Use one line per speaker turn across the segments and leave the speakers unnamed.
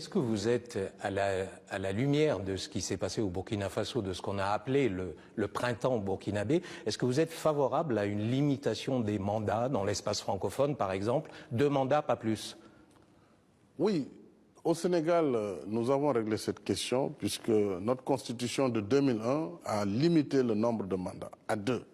Est-ce que vous êtes à la lumière de ce qui s'est passé au Burkina Faso, de ce qu'on a appelé le printemps burkinabé, est-ce que vous êtes favorable à une limitation des mandats dans l'espace francophone, par exemple, 2 mandats, pas plus?
Oui, au Sénégal, nous avons réglé cette question puisque notre constitution de 2001 a limité le nombre de mandats à 2.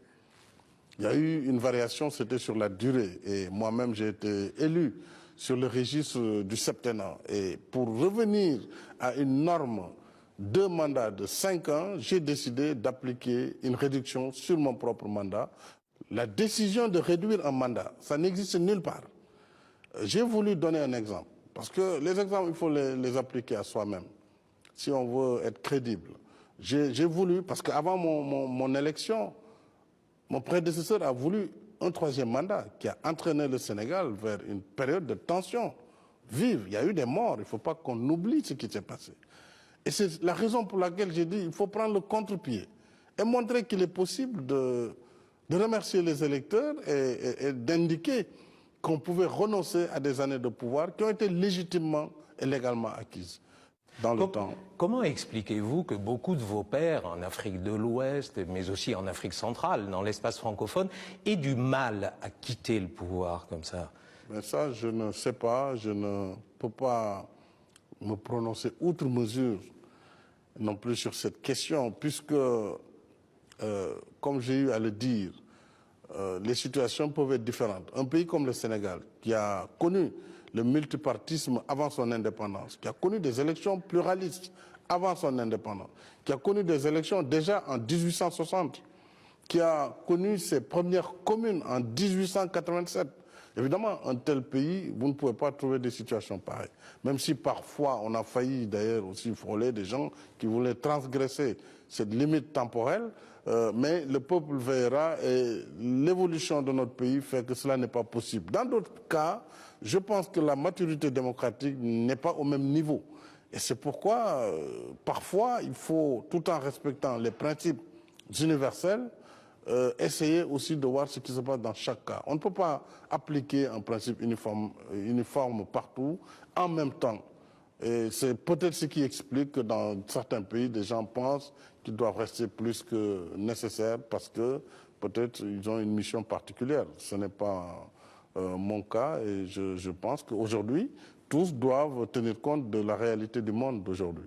Il y a eu une variation, c'était sur la durée. Et moi-même, j'ai été élu sur le registre du septennat. Et pour revenir à une norme, 2 mandats de 5 ans, j'ai décidé d'appliquer une réduction sur mon propre mandat. La décision de réduire un mandat, ça n'existe nulle part. J'ai voulu donner un exemple. Parce que les exemples, il faut les appliquer à soi-même, si on veut être crédible. J'ai voulu, parce qu'avant mon élection, mon prédécesseur a voulu un 3e mandat qui a entraîné le Sénégal vers une période de tension vive. Il y a eu des morts, il ne faut pas qu'on oublie ce qui s'est passé. Et c'est la raison pour laquelle j'ai dit qu'il faut prendre le contre-pied et montrer qu'il est possible de remercier les électeurs et d'indiquer qu'on pouvait renoncer à des années de pouvoir qui ont été légitimement et légalement acquises dans le temps.
Comment expliquez-vous que beaucoup de vos pairs en Afrique de l'Ouest, mais aussi en Afrique centrale, dans l'espace francophone, aient du mal à quitter le pouvoir comme ça?
Mais ça, je ne sais pas, je ne peux pas me prononcer outre mesure non plus sur cette question, puisque, comme j'ai eu à le dire, les situations peuvent être différentes. Un pays comme le Sénégal, qui a connu le multipartisme avant son indépendance, qui a connu des élections pluralistes avant son indépendance, qui a connu des élections déjà en 1860, qui a connu ses premières communes en 1887. Évidemment, un tel pays, vous ne pouvez pas trouver des situations pareilles. Même si parfois on a failli d'ailleurs aussi frôler des gens qui voulaient transgresser cette limite temporelle, mais le peuple veillera et l'évolution de notre pays fait que cela n'est pas possible. Dans d'autres cas, je pense que la maturité démocratique n'est pas au même niveau. Et c'est pourquoi, parfois, il faut, tout en respectant les principes universels, essayer aussi de voir ce qui se passe dans chaque cas. On ne peut pas appliquer un principe uniforme partout en même temps. Et c'est peut-être ce qui explique que dans certains pays, des gens pensent qu'ils doivent rester plus que nécessaire parce que peut-être ils ont une mission particulière. Ce n'est pas mon cas et je pense qu'aujourd'hui, tous doivent tenir compte de la réalité du monde d'aujourd'hui.